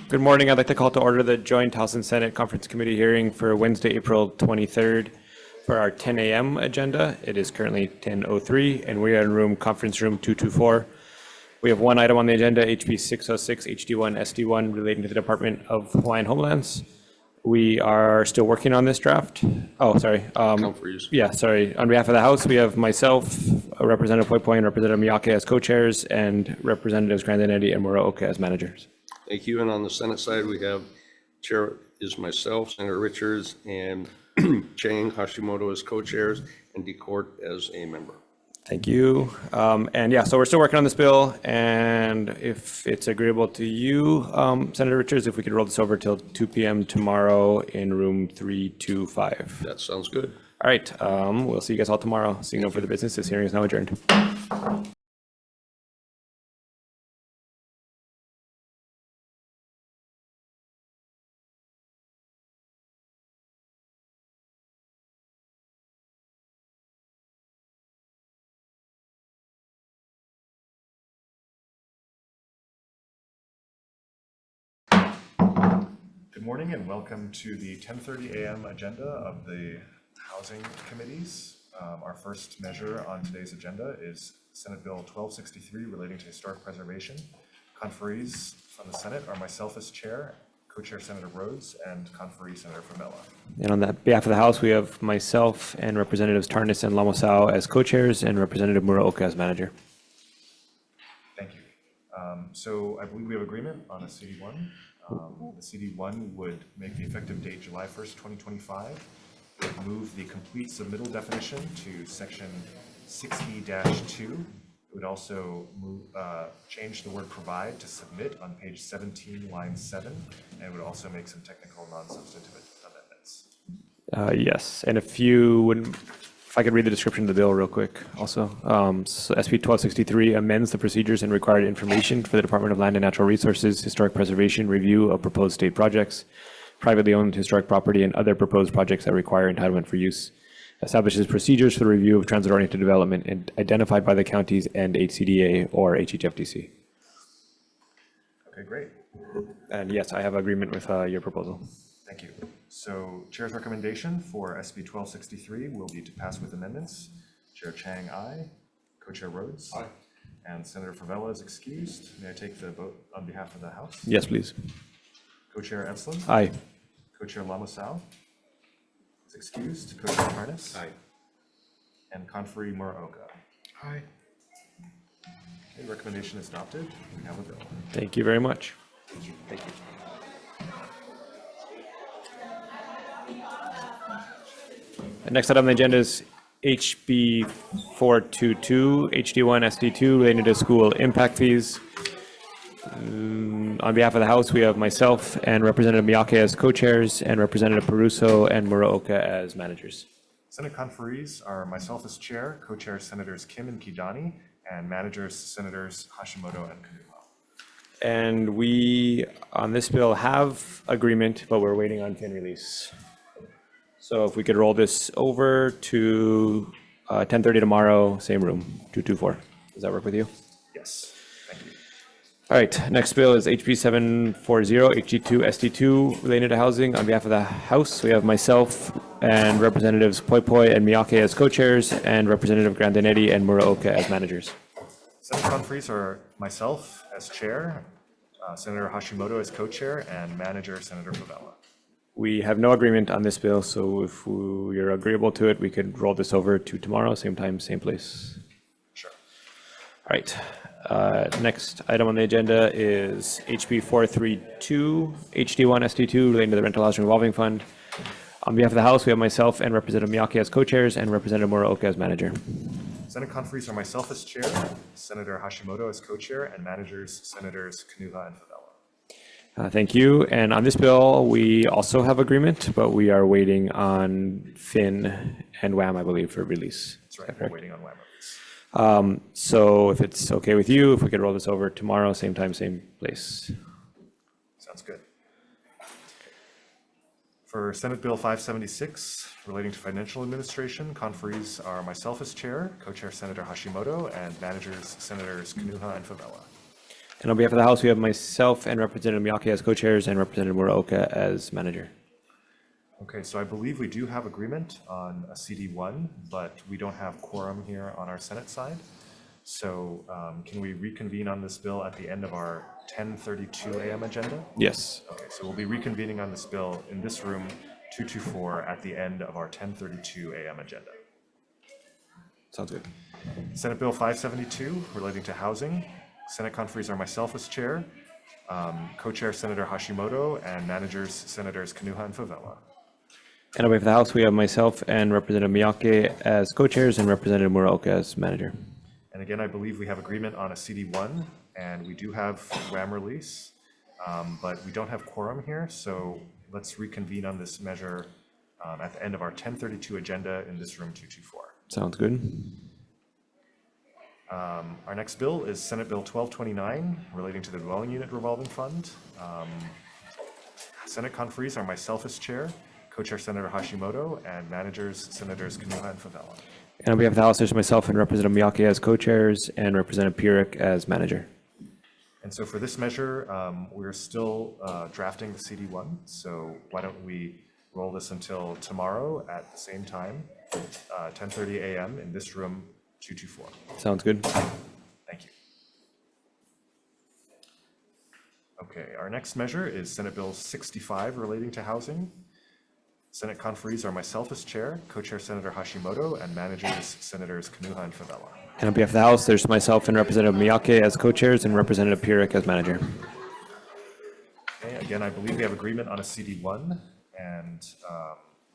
Good morning. I'd like to call to order the joint House and Senate Conference Committee hearing for Wednesday, April 23rd for our 10 a.m. agenda. It is currently 10:03 and we are in conference room 224. We have one item on the agenda, HB 606 HD1 SD1 relating to the Department of Hawaiian Homelands. We are still working on this draft. Oh, sorry. Yeah, sorry. On behalf of the House, we have myself, Representative Poipoi, and Representative Miyake as co-chairs, and Representatives Grandinetti and Muraoka as managers. Thank you. And on the Senate side, we have Chair is myself, Senator Richards, and Chang Hashimoto as co-chairs, and DeCourt as a member. Thank you. And yeah, so we're still working on this bill, and if it's agreeable to you, Senator Richards, if we could roll this over till 2 p.m. tomorrow in room 325. That sounds good. All right, we'll see you guys all tomorrow. Seeing no further business, this hearing is now adjourned. Good morning and welcome to the 10:30 a.m. agenda of the Housing Committees. Our first measure on today's agenda is Senate Bill 1263 relating to historic preservation. Conferees from the Senate are myself as chair, co-chair Senator Rhodes, and conferee Senator Favela. And on behalf of the House, we have myself and Representatives Tarnas and Lamosao as co-chairs and Representative Muraoka as manager. Thank you. So I believe we have agreement on a CD1. The CD1 would make the effective date July 1st, 2025. It would move the complete submittal definition to section 6E-2. It would also change the word provide to submit on page 17, line 7, and it would also make some technical non-substantive amendments. Yes, and if I could read the description of the bill real quick also. So SB 1263 amends the procedures and required information for the Department of Land and Natural Resources, historic preservation, review of proposed state projects, privately owned historic property, and other proposed projects that require entitlement for use. Establishes procedures for the review of transit-oriented development and identified by the counties and HCDA or HHFDC. Okay, great. And yes, I have agreement with your proposal. Thank you. So Chair's recommendation for SB 1263 will be to pass with amendments. Chair Chang, aye. Co-Chair Rhodes? Aye. And Senator Favela is excused. May I take the vote on behalf of the House? Yes, please. Co-Chair Edsland? Aye. Co-Chair Lamosao is excused. Co-Chair Tarnas? Aye. And conferee Muraoka? Aye. Okay, recommendation is adopted. We have a bill. Thank you very much. Thank you. Thank you. The next item on the agenda is HB 422, HD1, SD2, related to school impact fees. On behalf of the House, we have myself and Representative Miyake as co-chairs and Representative Peruso and Muraoka as managers. Senate conferees are myself as chair, co-chair Senators Kim and Kidani, and managers Senators Hashimoto and Kanuha. And we, on this bill, have agreement, but we're waiting on fin release. So if we could roll this over to 10:30 tomorrow, same room, 224. Does that work with you? Yes, thank you. All right, next bill is HB 740, HD2, SD2, related to housing. On behalf of the House, we have myself and Representatives Poipoi and Miyake as co-chairs and Representative Grandinetti and Muraoka as managers. Senate conferees are myself as chair, Senator Hashimoto as co-chair, and manager Senator Favela. We have no agreement on this bill, so if you're agreeable to it, we could roll this over to tomorrow, same time, same place. Sure. All right. Next item on the agenda is HB 432, HD1, SD2, relating to the Rental Housing Revolving Fund. On behalf of the House, we have myself and Representative Miyake as co-chairs and Representative Muraoka as manager. Senate conferees are myself as chair, Senator Hashimoto as co-chair, and managers Senators Kanuha and Favela. Thank you. And on this bill, we also have agreement, but we are waiting on FIN and WAM, I believe, for release. That's right, we're waiting on WAM release. So if it's okay with you, if we could roll this over tomorrow, same time, same place. Sounds good. For Senate Bill 576, relating to financial administration, conferees are myself as chair, co-chair Senator Hashimoto, and managers Senators Kanuha and Favela. And on behalf of the House, we have myself and Representative Miyake as co-chairs and Representative Muraoka as manager. Okay, so I believe we do have agreement on a CD1, but we don't have quorum here on our Senate side. So can we reconvene on this bill at the end of our 10:32 a.m. agenda? Yes. Okay, so we'll be reconvening on this bill in this room 224 at the end of our 10:32 a.m. agenda. Sounds good. Senate Bill 572 relating to housing. Senate conferees are myself as chair, co-chair Senator Hashimoto, and managers Senators Kanuha and Favela. And on behalf of the House, we have myself and Representative Miyake as co-chairs and Representative Muraoka as manager. And again, I believe we have agreement on a CD1, and we do have WAM release, but we don't have quorum here, so let's reconvene on this measure at the end of our 10:32 agenda in this room 224. Sounds good. Our next bill is Senate Bill 1229 relating to the dwelling unit revolving fund. Senate conferees are myself as chair, co-chair Senator Hashimoto, and managers Senators Kanuha and Favela. And on behalf of the House, there's myself and Representative Miyake as co-chairs and Representative Pierick as manager. And so for this measure, we're still drafting the CD1, so why don't we roll this until tomorrow at the same time, 10:30 a.m. in this room 224. Sounds good. Thank you. Okay, our next measure is Senate Bill 65 relating to housing. Senate conferees are myself as chair, co-chair Senator Hashimoto, and managers Senators Kanuha and Favela. And on behalf of the House, there's myself and Representative Miyake as co-chairs and Representative Pierick as manager. Okay, again, I believe we have agreement on a CD1, and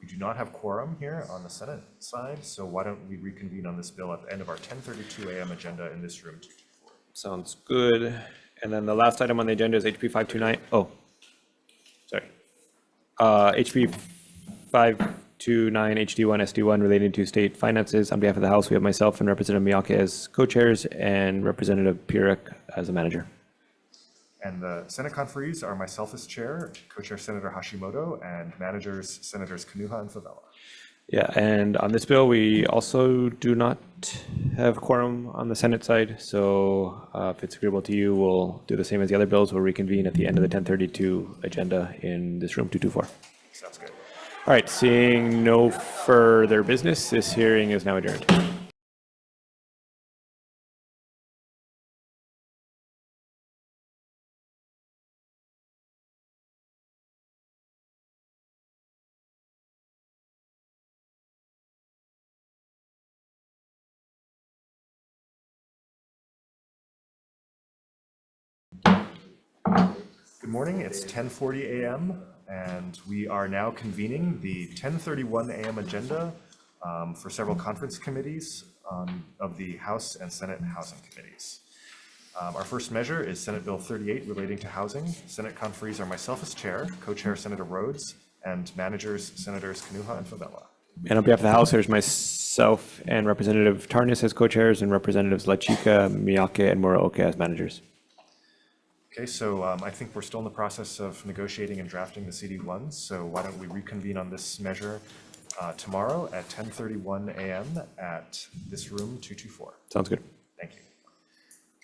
we do not have quorum here on the Senate side, so why don't we reconvene on this bill at the end of our 10:32 a.m. agenda in this room 224. Sounds good. And then the last item on the agenda is HB 529. Oh, sorry. HB 529 HD1 SD1 relating to state finances. On behalf of the House, we have myself and Representative Miyake as co-chairs and Representative Pierick as a manager. And the Senate conferees are myself as chair, co-chair Senator Hashimoto, and managers Senators Kanuha and Favela. Yeah, and on this bill, we also do not have quorum on the Senate side. So if it's agreeable to you, we'll do the same as the other bills. We'll reconvene at the end of the 10:32 agenda in this room 224. Sounds good. All right, seeing no further business, this hearing is now adjourned. Good morning, it's 10:40 a.m. and we are now convening the 10:31 a.m. agenda for several conference committees of the House and Senate Housing Committees. Our first measure is Senate Bill 38 relating to housing. Senate conferees are myself as chair, co-chair Senator Rhodes, and managers Senators Kanuha and Favela. And on behalf of the House, there's myself and Representative Tarnas as co-chairs and Representatives Lachika, Miyake, and Muraoka as managers. Okay, so I think we're still in the process of negotiating and drafting the CD1, so why don't we reconvene on this measure tomorrow at 10:31 a.m. at this room 224. Sounds good. Thank you.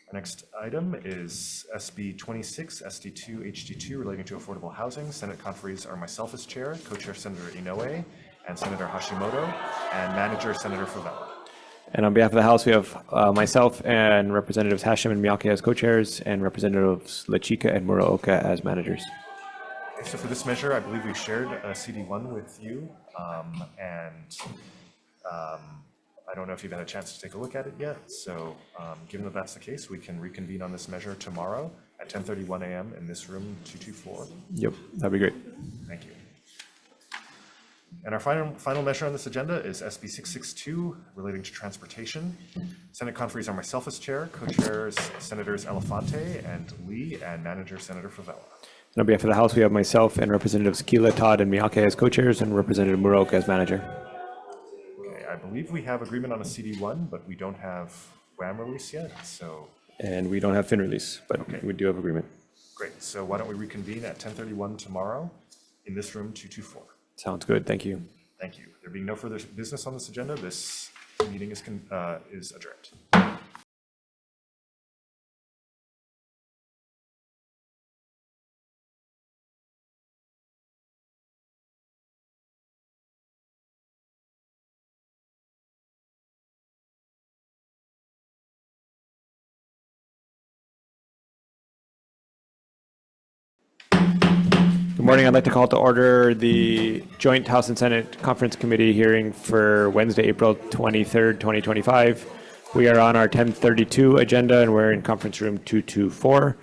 Our next item is SB 26 SD2 HD2 relating to affordable housing. Senate conferees are myself as chair, co-chair Senator Inoue, and Senator Hashimoto, and manager Senator Favela. And on behalf of the House, we have myself and Representatives Hashem and Miyake as co-chairs and Representatives Lachika and Muraoka as managers. Okay, so for this measure, I believe we shared a CD1 with you, I don't know if you've had a chance to take a look at it yet. So given that that's the case, we can reconvene on this measure tomorrow at 10:31 a.m. in this room 224. Yep, that'd be great. Thank you. And our final measure on this agenda is SB 662 relating to transportation. Senate conferees are myself as chair, co-chairs Senators Elefante and Lee, and manager Senator Favela. And on behalf of the House, we have myself and Representatives Keela, Todd, and Miyake as co-chairs and Representative Muraoka as manager. Okay, I believe we have agreement on a CD1, but we don't have WAM release yet, so. And we don't have fin release, but Okay. we do have agreement. Great, so why don't we reconvene at 10:31 tomorrow in this room 224. Sounds good. Thank you. Thank you. There being no further business on this agenda, this meeting is adjourned. Good morning. I'd like to call to order the joint House and Senate Conference Committee hearing for Wednesday, April 23rd, 2025. We are on our 10:32 agenda and we're in conference room 224.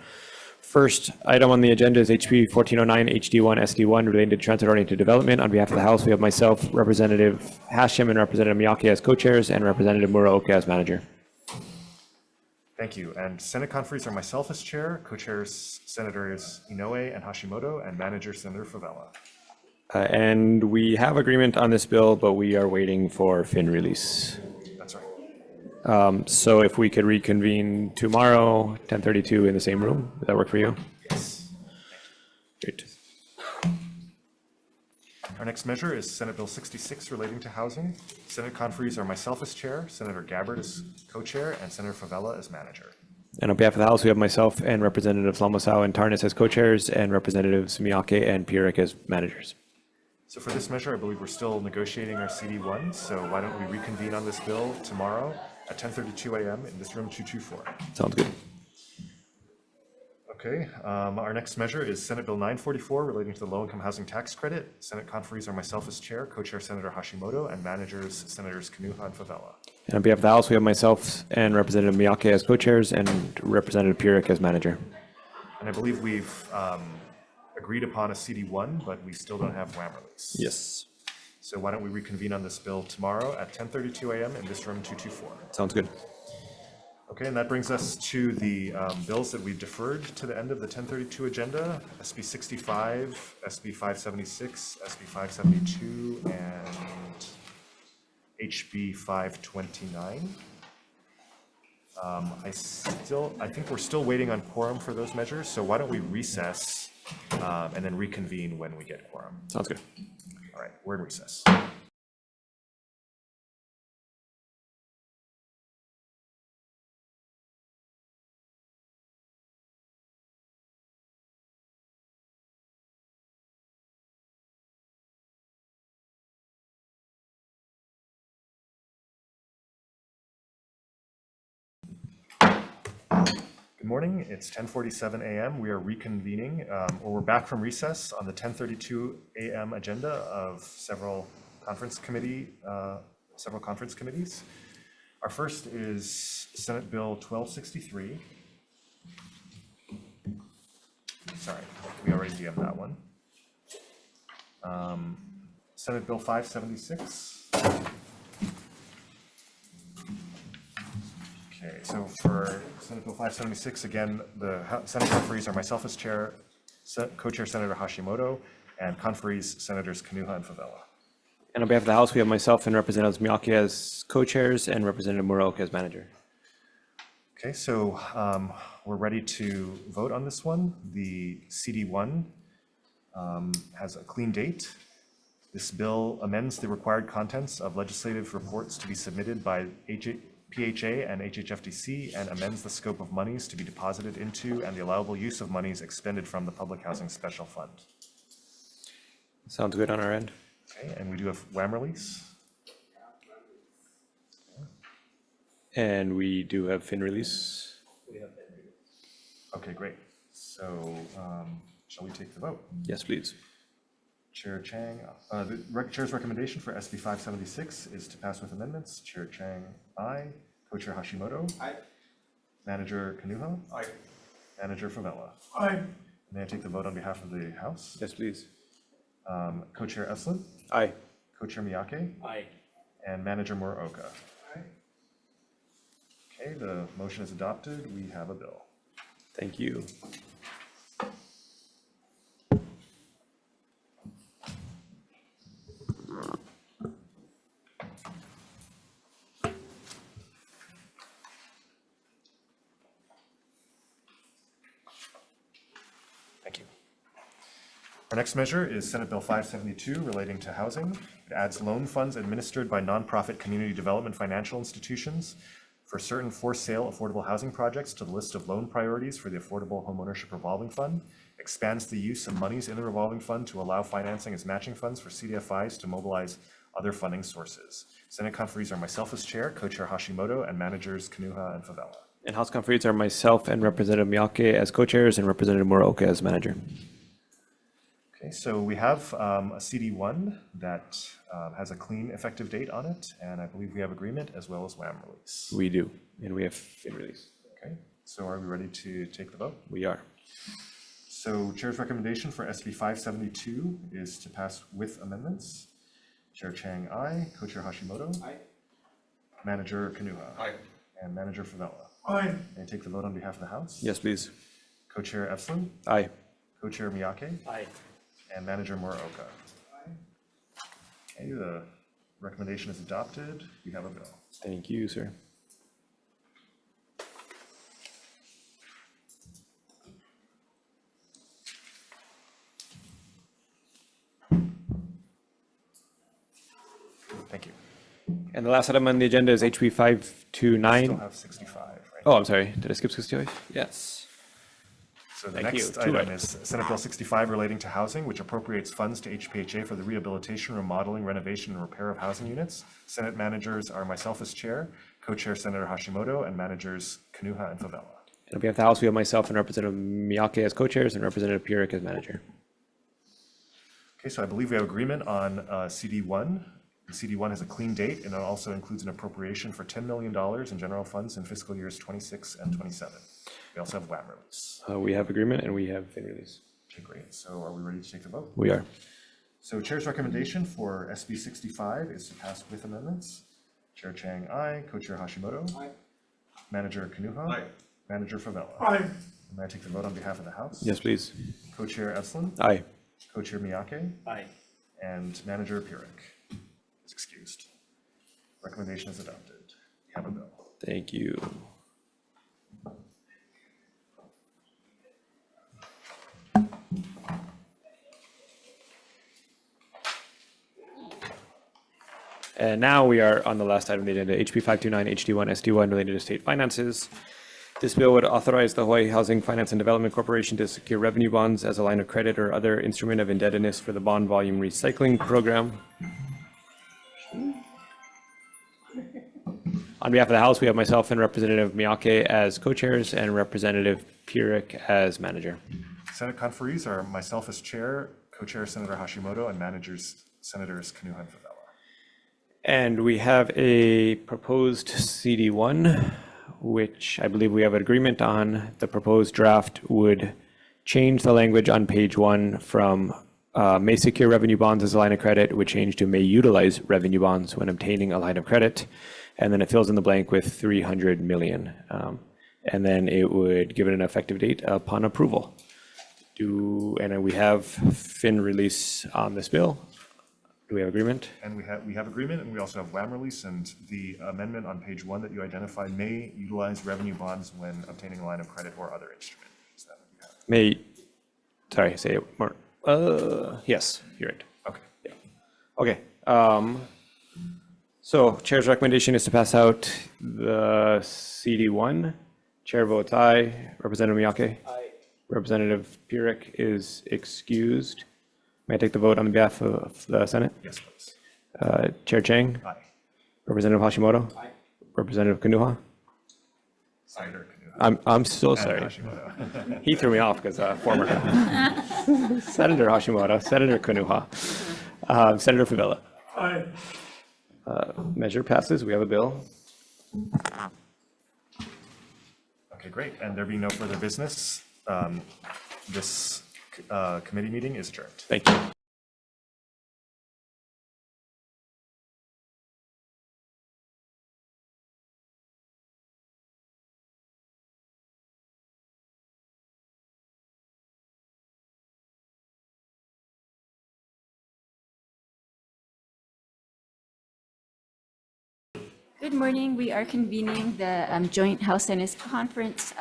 First item on the agenda is HB 1409 HD1 SD1 relating to transit-oriented development. On behalf of the House, we have myself, Representative Hashem, and Representative Miyake as co-chairs, and Representative Muraoka as manager. Thank you. And Senate conferees are myself as chair, co-chairs Senators Inoue and Hashimoto, and manager Senator Favela. And we have agreement on this bill, but we are waiting for fin release. That's right. So if we could reconvene tomorrow, 10:32 in the same room, does that work for you? Yes. Great. Our next measure is Senate Bill 66 relating to housing. Senate conferees are myself as chair, Senator Gabbard as co-chair, and Senator Favela as manager. And on behalf of the House, we have myself and Representatives Lamasau and Tarnas as co-chairs, and Representatives Miyake and Pierik as managers. So for this measure, I believe we're still negotiating our CD1, so why don't we reconvene on this bill tomorrow at 10:32 a.m. in this room 224. Sounds good. Okay, our next measure is Senate Bill 944 relating to the low-income housing tax credit. Senate conferees are myself as chair, co-chair Senator Hashimoto, and managers Senators Kanuha and Favela. And on behalf of the House, we have myself and Representative Miyake as co-chairs, and Representative Pierik as manager. And I believe we've agreed upon a CD1, but we still don't have WAM release. Yes. So why don't we reconvene on this bill tomorrow at 10:32 a.m. in this room 224. Sounds good. Okay, and that brings us to the bills that we deferred to the end of the 10:32 agenda, SB 65, SB 576, SB 572, and HB 529. I think we're still waiting on quorum for those measures, so why don't we recess and then reconvene when we get quorum. Sounds good. All right, we're in recess. Good morning, it's 10:47 a.m. We are reconvening, or we're back from recess on the 10:32 a.m. agenda of several conference committees. Our first is Senate Bill 1263. Sorry, we already DM'd that one. Senate Bill 576. Okay, so for Senate Bill 576, again, the Senate conferees are myself as chair, co-chair Senator Hashimoto, and conferees Senators Kanuha and Favela. And on behalf of the House, we have myself and Representatives Miyake as co-chairs and Representative Muraoka as manager. Okay, so we're ready to vote on this one. The CD1 has a clean date. This bill amends the required contents of legislative reports to be submitted by PHA and HHFDC and amends the scope of monies to be deposited into and the allowable use of monies expended from the Public Housing Special Fund. Sounds good on our end. Okay, and we do have WAM release. And we do have fin release. Okay, great. So shall we take the vote? Yes, please. Chair Chang, the Chair's recommendation for SB 576 is to pass with amendments. Chair Chang, aye. Co-Chair Hashimoto. Aye. Manager Kanuha. Aye. Manager Favela. Aye. May I take the vote on behalf of the House? Yes, please. Co-Chair Eslin. Aye. Co-Chair Miyake. Aye. And Manager Muraoka. Aye. Okay, the motion is adopted. We have a bill. Thank you. Thank you. Our next measure is Senate Bill 572 relating to housing. It adds loan funds administered by nonprofit community development financial institutions for certain for-sale affordable housing projects to the list of loan priorities for the Affordable Homeownership Revolving Fund, expands the use of monies in the revolving fund to allow financing as matching funds for CDFIs to mobilize other funding sources. Senate conferees are myself as chair, co-chair Hashimoto, and managers Kanuha and Favela. And House conferees are myself and Representative Miyake as co-chairs and Representative Muraoka as manager. Okay, so we have a CD1 that has a clean effective date on it, and I believe we have agreement as well as WAM release. We do, and we have fin release. Okay, so are we ready to take the vote? We are. So Chair's recommendation for SB 572 is to pass with amendments. Chair Chang, aye. Co-Chair Hashimoto? Aye. Manager Kanuha? Aye. And Manager Favela? Aye. And take the vote on behalf of the House? Yes, please. Co-Chair Eflin? Aye. Co-Chair Miyake? Aye. And Manager Muraoka? Okay, the recommendation is adopted. We have a bill. Thank you, sir. Thank you. And the last item on the agenda is HB Still 529. have 65, right? Oh, I'm sorry. Did I skip 65? Yes. So the Thank you. next Two item items. is Senate Bill 65 relating to housing, which appropriates funds to HPHA for the rehabilitation, remodeling, renovation, and repair of housing units. Senate managers are myself as chair, co-chair Senator Hashimoto, and managers Kanuha and Favela. And on behalf of the House, we have myself and Representative Miyake as co-chairs and Representative Pierick as manager. Okay, so I believe we have agreement on CD1. The CD1 has a clean date, and it also includes an appropriation for $10 million in general funds in fiscal years 26 and 27. We also have WAM release. We have agreement and we have fin release. Okay, great. So are we ready to take the vote? We are. So Chair's recommendation for SB 65 is to pass with amendments. Chair Chang, aye. Co-Chair Hashimoto? Aye. Manager Kanuha? Aye. Manager Favela? Aye. May I take the vote on behalf of the House? Yes, please. Co-Chair Eflin? Aye. Co-Chair Miyake? Aye. And Manager Pierick is excused. Recommendation is adopted. We have a bill. Thank you. And now we are on the last item of the agenda, HB 529, HD1, SD1 related to state finances. This bill would authorize the Hawaii Housing Finance and Development Corporation to secure revenue bonds as a line of credit or other instrument of indebtedness for the bond volume recycling program. On behalf of the House, we have myself and Representative Miyake as co-chairs and Representative Pierick as manager. Senate conferees are myself as chair, co-chair Senator Hashimoto, and managers Senators Kanuha and Favela. And we have a proposed CD1, which I believe we have an agreement on. The proposed draft would change the language on page 1 from may secure revenue bonds as a line of credit, would change to may utilize revenue bonds when obtaining a line of credit. And then it fills in the blank with 300 million. And then it would give it an effective date upon approval. And we have fin release on this bill. Do we have agreement? And we have agreement, and we also have WAM release, and the amendment on page 1 that you identified may utilize revenue bonds when obtaining a line of credit or other instrument. Is that what you have? May, sorry, say it more. Yes, you're right. Okay. Yeah. Okay. So chair's recommendation is to pass out the CD1. Chair votes aye. Representative Miyake? Aye. Representative Pierick is excused. May I take the vote on behalf of the Senate? Yes, please. Chair Chang? Aye. Representative Hashimoto? Aye. Representative Kanuha? Senator Kanuha. I'm so And sorry. Hashimoto. He threw me off because former Senator Hashimoto, Senator Kanuha, Senator Favela. Aye. Measure passes. We have a bill. Okay, great. And there being no further business, this committee meeting is adjourned. Thank you. Good morning. We are convening the Joint House Senate Conference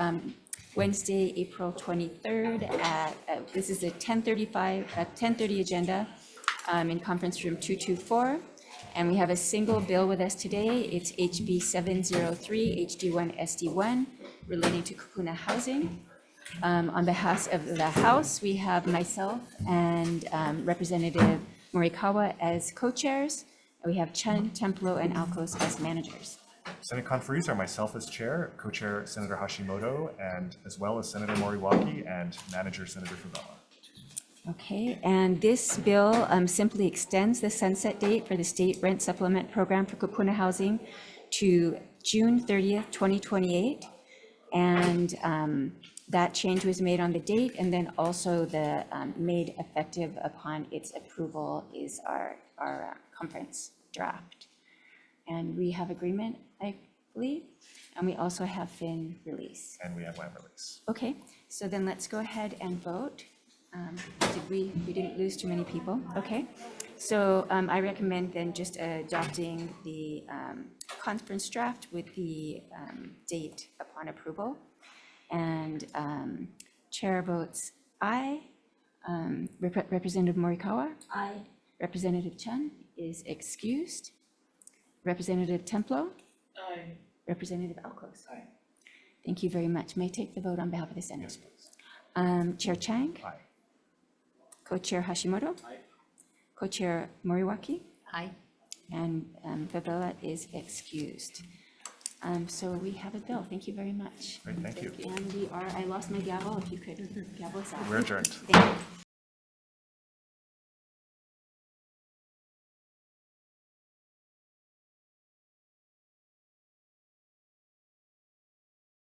Wednesday, April 23rd at, this is a 10:30 agenda in conference room 224. And we have a single bill with us today. It's HB 703, HD1, SD1, relating to Kupuna housing. On behalf of the House, we have myself and Representative Morikawa as co-chairs. We have Chen, Templo, and Alcos as managers. Senate conferees are myself as chair, co-chair Senator Hashimoto, and as well as Senator Moriwaki and manager Senator Favela. Okay, and this bill simply extends the sunset date for the state rent supplement program for kupuna housing to June 30th, 2028. And that change was made on the date, and then also the made effective upon its approval is our conference draft. And we have agreement, I believe, and we also have Fin release. And we have land release. Okay, so then let's go ahead and vote. We didn't lose too many people, okay? So I recommend then just adopting the conference draft with the date upon approval. And chair votes aye. Representative Morikawa? Aye. Representative Chun is excused. Representative Templo? Aye. Representative Alcos? Aye. Thank you very much. May I take the vote on behalf of the Senate? Yes, please. Chair Chang? Aye. Co-Chair Hashimoto? Aye. Co-Chair Moriwaki? Aye. And Favela is excused. So we have a bill. Thank you very much. Great, thank you. And I lost my gavel, if you could gavel us out. We're adjourned. Thank you.